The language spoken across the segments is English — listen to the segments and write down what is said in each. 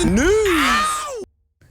News!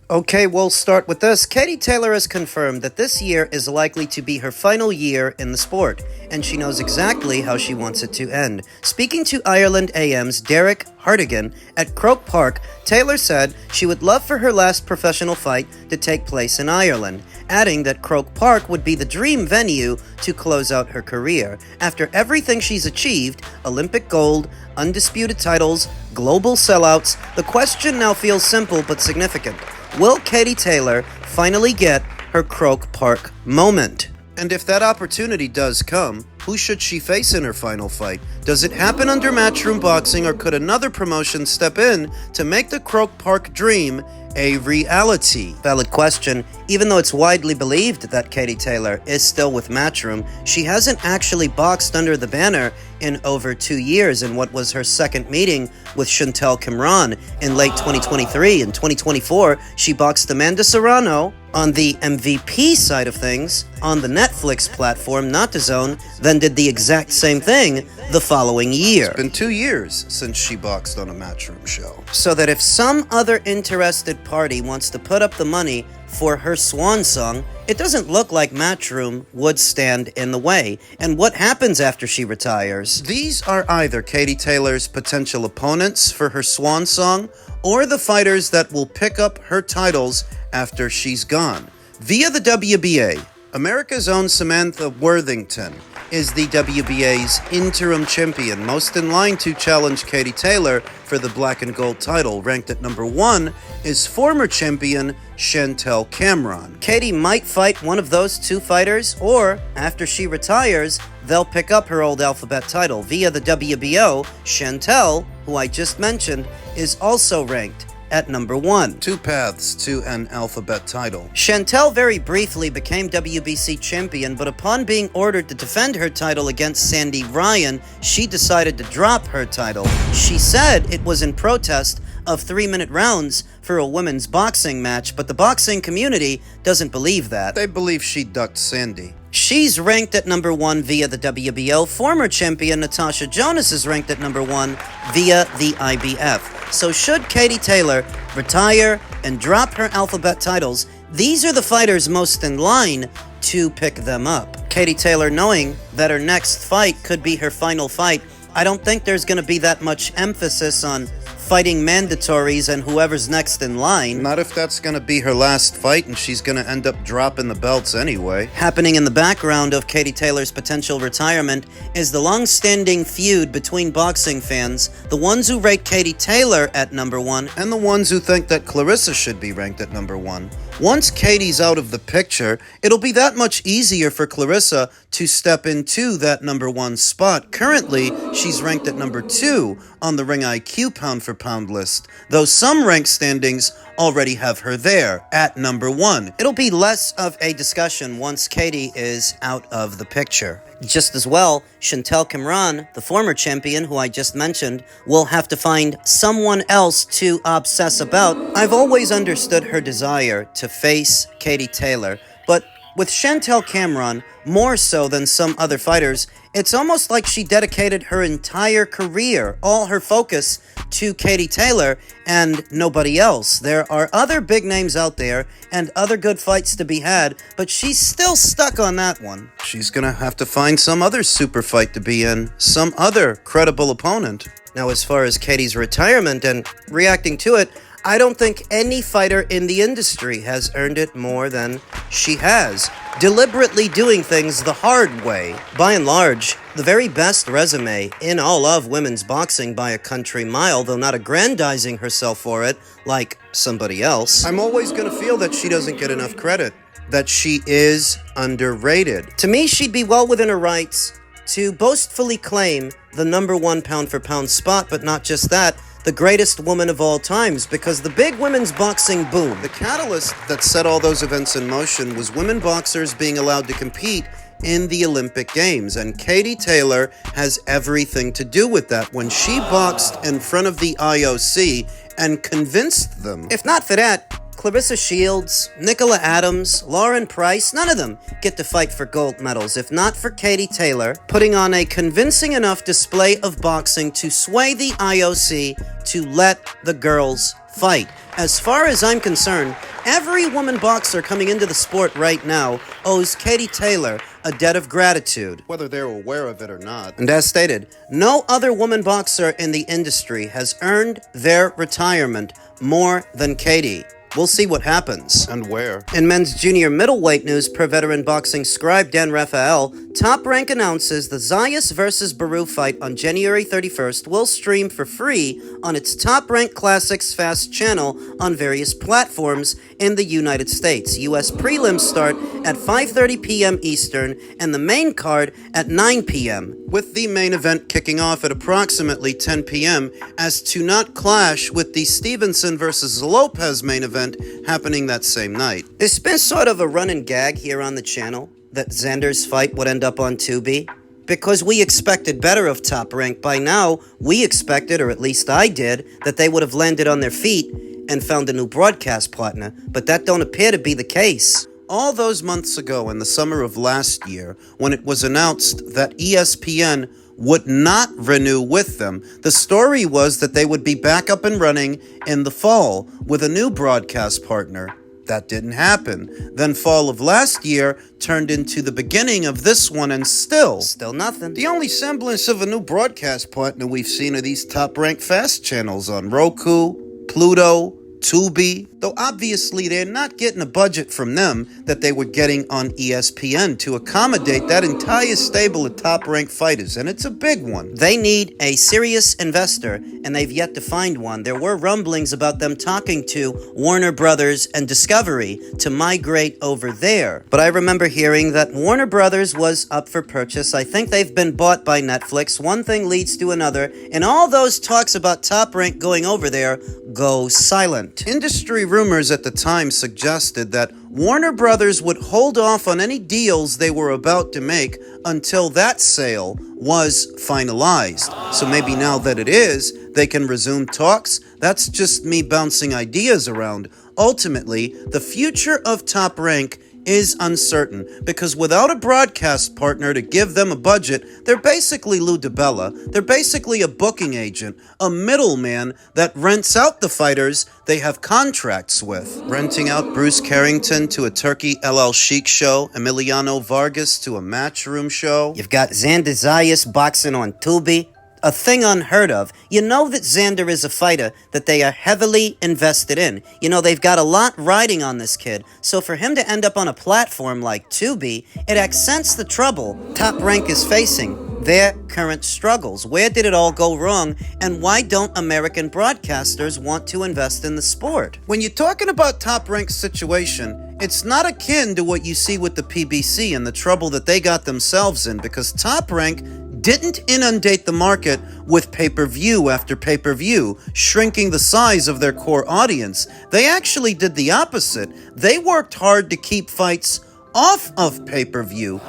Okay, we'll start with this. Katie Taylor has confirmed that this year is likely to be her final year in the sport, and she knows exactly how she wants it to end. Speaking to Ireland AM's Derek Hartigan at Croke Park, Taylor said she would love for her last professional fight to take place in Ireland, adding that Croke Park would be the dream venue to close out her career. After everything she's achieved, Olympic gold, undisputed titles, global sellouts, the question now feels simple but significant. Will Katie Taylor finally get her Croke Park moment? And if that opportunity does come, who should she face in her final fight? Does it happen under Matchroom Boxing, or could another promotion step in to make the Croke Park dream a reality? Valid question. Even though it's widely believed that Katie Taylor is still with Matchroom, she hasn't actually boxed under the banner in over 2 years in what was her second meeting with Chantel Cameron in late 2023. In 2024, she boxed Amanda Serrano on the MVP side of things on the Netflix platform, not DAZN, then did the exact same thing the following year. It's been 2 years since she boxed on a Matchroom show. So that if some other interested party wants to put up the money for her swan song, it doesn't look like Matchroom would stand in the way. And what happens after she retires? These are either Katie Taylor's potential opponents for her swan song, or the fighters that will pick up her titles after she's gone. Via the WBA, America's own Samantha Worthington is the WBA's interim champion, most in line to challenge Katie Taylor for the black and gold title. Ranked at number 1 is former champion Chantel Cameron. Katie might fight one of those two fighters, or after she retires, they'll pick up her old alphabet title. Via the WBO, Chantel, who I just mentioned, is also ranked at number 1. 2 paths to an alphabet title. Chantel very briefly became WBC champion, but upon being ordered to defend her title against Sandy Ryan, she decided to drop her title. She said it was in protest of 3-minute rounds for a women's boxing match, but the boxing community doesn't believe that. They believe she ducked Sandy. She's ranked at number 1 via the WBO. Former champion Natasha Jonas is ranked at number 1 via the IBF. So should Katie Taylor retire and drop her alphabet titles, these are the fighters most in line to pick them up. Katie Taylor, knowing that her next fight could be her final fight, I don't think there's going to be that much emphasis on fighting mandatories and whoever's next in line. Not if that's going to be her last fight and she's going to end up dropping the belts anyway. Happening in the background of Katie Taylor's potential retirement is the long-standing feud between boxing fans, the ones who rate Katie Taylor at number 1, and the ones who think that Clarissa should be ranked at number 1. Once Katie's out of the picture, it'll be that much easier for Clarissa to step into that number 1 spot. Currently, she's ranked at number 2 on the Ring IQ pound-for-pound list, though some rank standings already have her there at number 1. It'll be less of a discussion once Katie is out of the picture. Just as well, Chantel Cameron, the former champion who I just mentioned, will have to find someone else to obsess about. I've always understood her desire to face Katie Taylor, but with Chantel Cameron, more so than some other fighters, it's almost like she dedicated her entire career, all her focus, to Katie Taylor and nobody else. There are other big names out there and other good fights to be had, but she's still stuck on that one. She's gonna have to find some other super fight to be in, some other credible opponent. Now, as far as Katie's retirement and reacting to it, I don't think any fighter in the industry has earned it more than she has, deliberately doing things the hard way. By and large, the very best resume in all of women's boxing by a country mile, though not aggrandizing herself for it like somebody else. I'm always gonna feel that she doesn't get enough credit, that she is underrated. To me, she'd be well within her rights to boastfully claim the number 1 pound-for-pound spot, but not just that, the greatest woman of all times, because the big women's boxing boom, the catalyst that set all those events in motion, was women boxers being allowed to compete in the Olympic Games, and Katie Taylor has everything to do with that. When she boxed in front of the IOC and convinced them, if not for that, Clarissa Shields, Nicola Adams, Lauren Price, none of them get to fight for gold medals, if not for Katie Taylor putting on a convincing enough display of boxing to sway the IOC to let the girls fight. As far as I'm concerned, every woman boxer coming into the sport right now owes Katie Taylor a debt of gratitude, whether they're aware of it or not. And as stated, no other woman boxer in the industry has earned their retirement more than Katie. We'll see what happens. And where. In men's junior middleweight news, per veteran boxing scribe Dan Rafael, Top Rank announces the Zayas vs. Baru fight on January 31st will stream for free on its Top Rank Classics Fast channel on various platforms in the United States. U.S. prelims start at 5:30 p.m. Eastern and the main card at 9 p.m. with the main event kicking off at approximately 10 p.m. as to not clash with the Stevenson vs. Lopez main event happening that same night. There's been sort of a running gag here on the channel that Xander's fight would end up on Tubi, because we expected better of Top Rank. By now, we expected, or at least I did, that they would have landed on their feet and found a new broadcast partner, but that don't appear to be the case. All those months ago in the summer of last year, when it was announced that ESPN would not renew with them, the story was that they would be back up and running in the fall with a new broadcast partner. That didn't happen. Then fall of last year turned into the beginning of this one, and still nothing. The only semblance of a new broadcast partner we've seen are these top-ranked fast channels on Roku, Pluto, Tubi, though obviously they're not getting a budget from them that they were getting on ESPN to accommodate that entire stable of top-ranked fighters, and it's a big one. They need a serious investor, and they've yet to find one. There were rumblings about them talking to Warner Brothers and Discovery to migrate over there, but I remember hearing that Warner Brothers was up for purchase. I think they've been bought by Netflix. One thing leads to another, and all those talks about Top Rank going over there go silent. Industry rumors at the time suggested that Warner Brothers would hold off on any deals they were about to make until that sale was finalized. So maybe now that it is, they can resume talks. That's just me bouncing ideas around. Ultimately, the future of Top Rank is uncertain, because without a broadcast partner to give them a budget, they're basically Lou DiBella. They're basically a booking agent, a middleman that rents out the fighters they have contracts with. Renting out Bruce Carrington to a Turkey LL Chic show, Emiliano Vargas to a Matchroom show. You've got Xander Zayas boxing on Tubi. A thing unheard of. You know that Xander is a fighter that they are heavily invested in. You know, they've got a lot riding on this kid. So for him to end up on a platform like Tubi, it accents the trouble Top Rank is facing, their current struggles. Where did it all go wrong, and why don't American broadcasters want to invest in the sport? When you're talking about Top Rank's situation, it's not akin to what you see with the PBC and the trouble that they got themselves in, because Top Rank didn't inundate the market with pay-per-view after pay-per-view, shrinking the size of their core audience. They actually did the opposite. They worked hard to keep fights off of pay-per-view.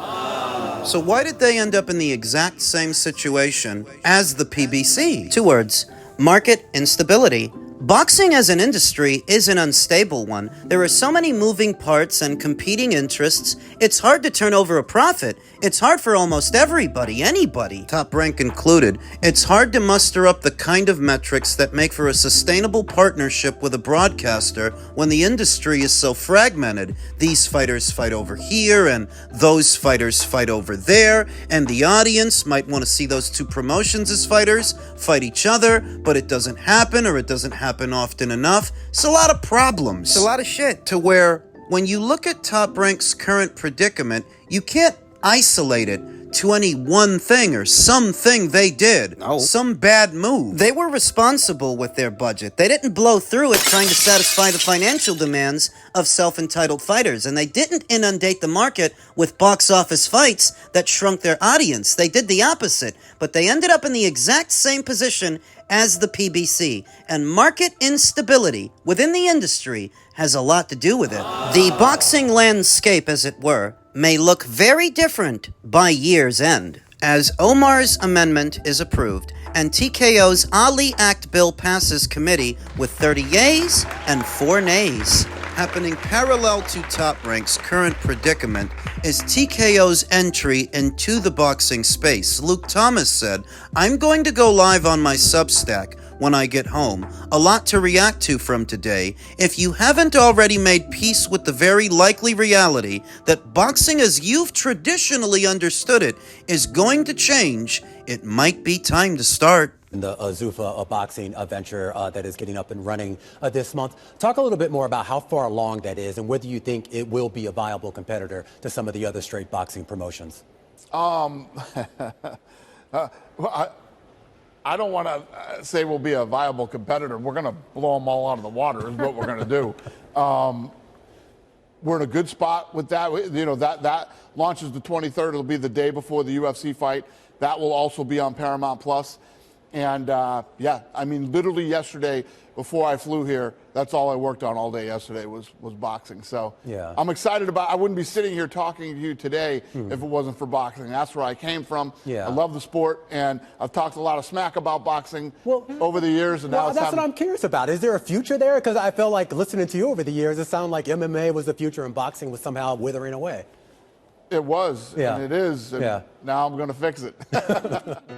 So why did they end up in the exact same situation as the PBC? 2 words: market instability. Boxing as an industry is an unstable one. There are so many moving parts and competing interests, it's hard to turn over a profit. It's hard for almost everybody, anybody, Top Rank included. It's hard to muster up the kind of metrics that make for a sustainable partnership with a broadcaster when the industry is so fragmented. These fighters fight over here, and those fighters fight over there, and the audience might want to see those two promotions as fighters fight each other, but it doesn't happen, or it doesn't happen often enough. It's a lot of problems. it's a lot of shit. To where, when you look at Top Rank's current predicament, you can't isolate it to any one thing or something they did. No. Some bad move. They were responsible with their budget. They didn't blow through it trying to satisfy the financial demands of self-entitled fighters, and they didn't inundate the market with box office fights that shrunk their audience. They did the opposite, but they ended up in the exact same position as the PBC, and market instability within the industry has a lot to do with it. The boxing landscape, as it were, may look very different by year's end. As Omar's amendment is approved and TKO's Ali Act bill passes committee with 30 yeas and 4 nays. happening parallel to Top Rank's current predicament is TKO's entry into the boxing space. Luke Thomas said, "I'm going to go live on my Substack when I get home. A lot to react to from today. If you haven't already made peace with the very likely reality that boxing as you've traditionally understood it is going to change, it might be time to start." The Zuffa Boxing venture that is getting up and running this month. Talk a little bit more about how far along that is and whether you think it will be a viable competitor to some of the other straight boxing promotions. I don't want to say we'll be a viable competitor. We're going to blow them all out of the water is what we're going to do. We're in a good spot with that. You know, that launches the 23rd. It'll be the day before the UFC fight. That will also be on Paramount Plus. And yeah, I mean, literally yesterday before I flew here, that's all I worked on all day yesterday was boxing. So yeah. I'm excited about. I wouldn't be sitting here talking to you today if it wasn't for boxing. That's where I came from. Yeah. I love the sport, and I've talked a lot of smack about boxing over the years. And now that's what I'm curious about. Is there a future there? Because I felt like listening to you over the years, it sounded like MMA was the future and boxing was somehow withering away. It was, and it is, and now I'm going to fix it.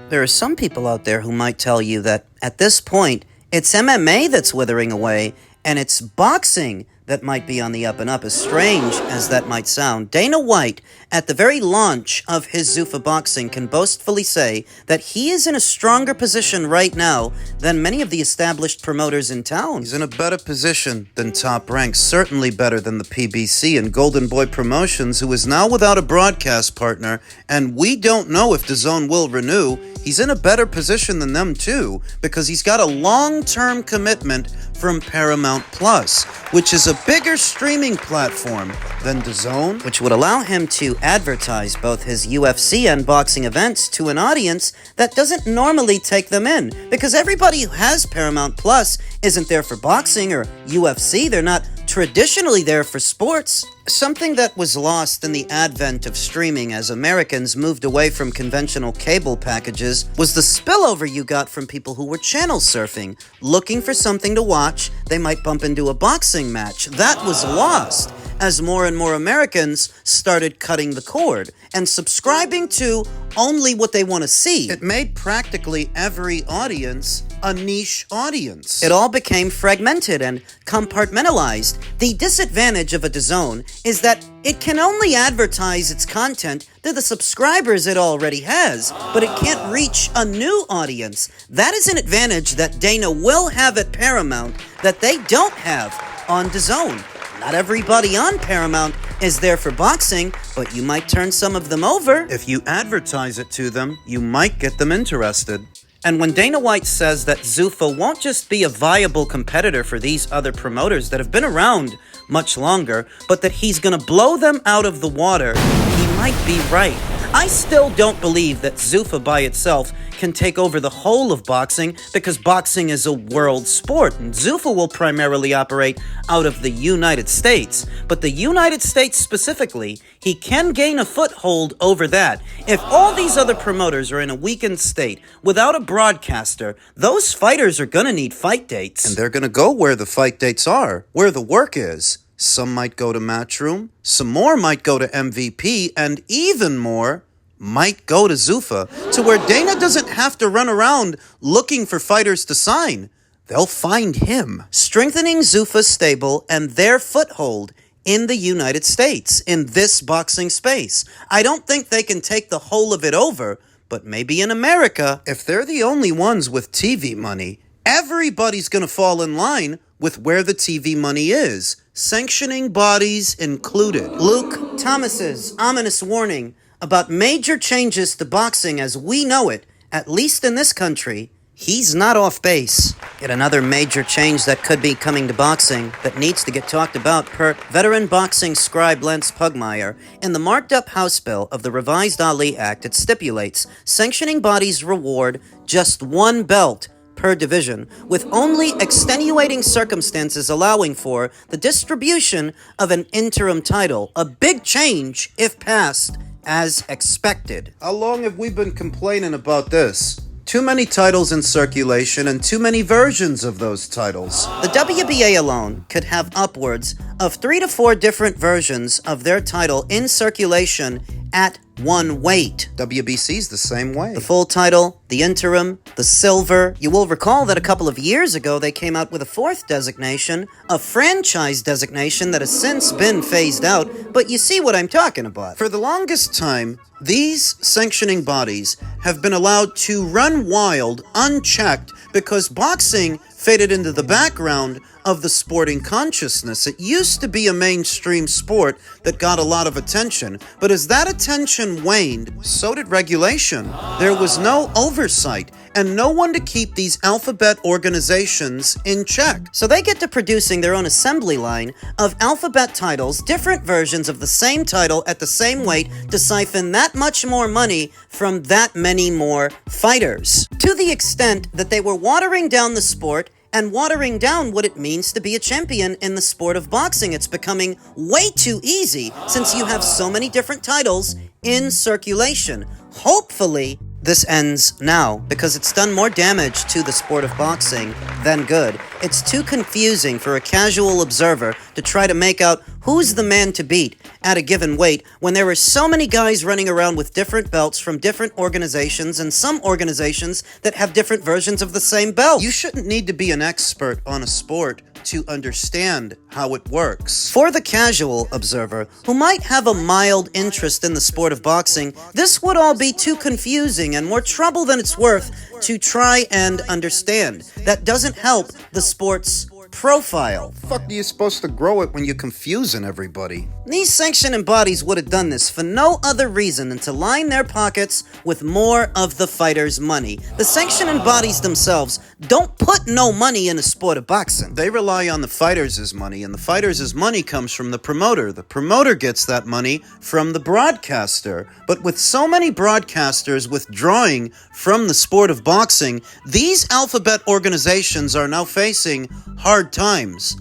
There are some people out there who might tell you that at this point, it's MMA that's withering away, and it's boxing that might be on the up and up, as strange as that might sound. Dana White, at the very launch of his Zuffa Boxing, can boastfully say that he is in a stronger position right now than many of the established promoters in town. He's in a better position than Top Rank, certainly better than the PBC and Golden Boy Promotions, who is now without a broadcast partner, and we don't know if DAZN will renew. He's in a better position than them too, because he's got a long-term commitment from Paramount Plus, which is a bigger streaming platform than DAZN, which would allow him to advertise both his UFC and boxing events to an audience that doesn't normally take them in, because everybody who has Paramount Plus isn't there for boxing or UFC. They're not traditionally there for sports. Something that was lost in the advent of streaming as Americans moved away from conventional cable packages was the spillover you got from people who were channel surfing, looking for something to watch. They might bump into a boxing match. That was lost as more and more Americans started cutting the cord and subscribing to only what they want to see. It made practically every audience a niche audience. It all became fragmented and compartmentalized. The disadvantage of a DAZN is that it can only advertise its content to the subscribers it already has, but it can't reach a new audience. That is an advantage that Dana will have at Paramount that they don't have on DAZN. Not everybody on Paramount is there for boxing, but you might turn some of them over. If you advertise it to them, you might get them interested. And when Dana White says that Zuffa won't just be a viable competitor for these other promoters that have been around much longer, but that he's going to blow them out of the water, he might be right. I still don't believe that Zuffa by itself can take over the whole of boxing, because boxing is a world sport, and Zuffa will primarily operate out of the United States. But the United States specifically, he can gain a foothold over that. If all these other promoters are in a weakened state without a broadcaster, those fighters are going to need fight dates. And they're going to go where the fight dates are, where the work is. Some might go to Matchroom, some more might go to MVP, and even more might go to Zuffa, to where Dana doesn't have to run around looking for fighters to sign. They'll find him. Strengthening Zuffa's stable and their foothold in the United States, in this boxing space. I don't think they can take the whole of it over, but maybe in America. If they're the only ones with TV money, everybody's going to fall in line with where the TV money is, sanctioning bodies included. Luke Thomas's ominous warning about major changes to boxing as we know it, at least in this country, he's not off base. Yet another major change that could be coming to boxing that needs to get talked about per veteran boxing scribe Lance Pugmire. In the marked-up House bill of the revised Ali Act, it stipulates sanctioning bodies reward just one belt per division, with only extenuating circumstances allowing for the distribution of an interim title. A big change, if passed, as expected. How long have we been complaining about this? Too many titles in circulation and too many versions of those titles. The WBA alone could have upwards of 3 to 4 different versions of their title in circulation at one weight. WBC's the same way. The full title, the interim, the silver. You will recall that a couple of years ago they came out with a 4th designation, a franchise designation that has since been phased out, but you see what I'm talking about. For the longest time, these sanctioning bodies have been allowed to run wild, unchecked, because boxing faded into the background of the sporting consciousness. It used to be a mainstream sport that got a lot of attention, but as that attention waned, so did regulation. There was no oversight and no one to keep these alphabet organizations in check. So they get to producing their own assembly line of alphabet titles, different versions of the same title at the same weight, to siphon that much more money from that many more fighters. To the extent that they were watering down the sport and watering down what it means to be a champion in the sport of boxing. It's becoming way too easy since you have so many different titles in circulation. Hopefully, this ends now, because it's done more damage to the sport of boxing than good. It's too confusing for a casual observer to try to make out who's the man to beat at a given weight when there are so many guys running around with different belts from different organizations, and some organizations that have different versions of the same belt. You shouldn't need to be an expert on a sport to understand how it works. For the casual observer, who might have a mild interest in the sport of boxing, this would all be too confusing and more trouble than it's worth to try and understand. That doesn't help the sport's profile. The fuck are you supposed to grow it when you're confusing everybody? These sanctioning bodies would have done this for no other reason than to line their pockets with more of the fighters' money. The sanctioning bodies themselves don't put no money in the sport of boxing. They rely on the fighters' money, and the fighters' money comes from the promoter. The promoter gets that money from the broadcaster. But with so many broadcasters withdrawing from the sport of boxing, these alphabet organizations are now facing hard times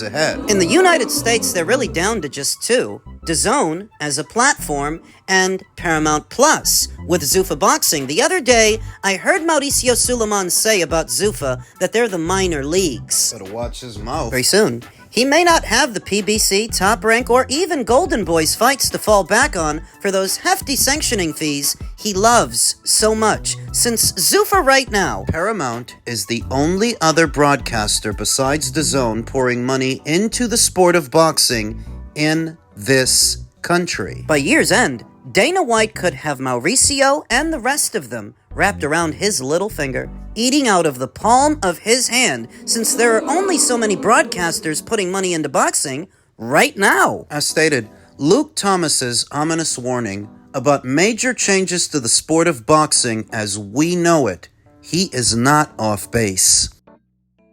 ahead. In the United States, they're really down to just 2. DAZN as a platform, and Paramount Plus with Zuffa Boxing. The other day, I heard Mauricio Suleiman say about Zuffa that they're the minor leagues. Better watch his mouth. Very soon, he may not have the PBC, Toprank, or even Golden Boys fights to fall back on for those hefty sanctioning fees he loves so much. Since Zuffa right now, Paramount is the only other broadcaster besides DAZN pouring money into the sport of boxing in this country. By year's end, Dana White could have Mauricio and the rest of them wrapped around his little finger, eating out of the palm of his hand, since there are only so many broadcasters putting money into boxing right now. As stated, Luke Thomas's ominous warning about major changes to the sport of boxing as we know it, he is not off base.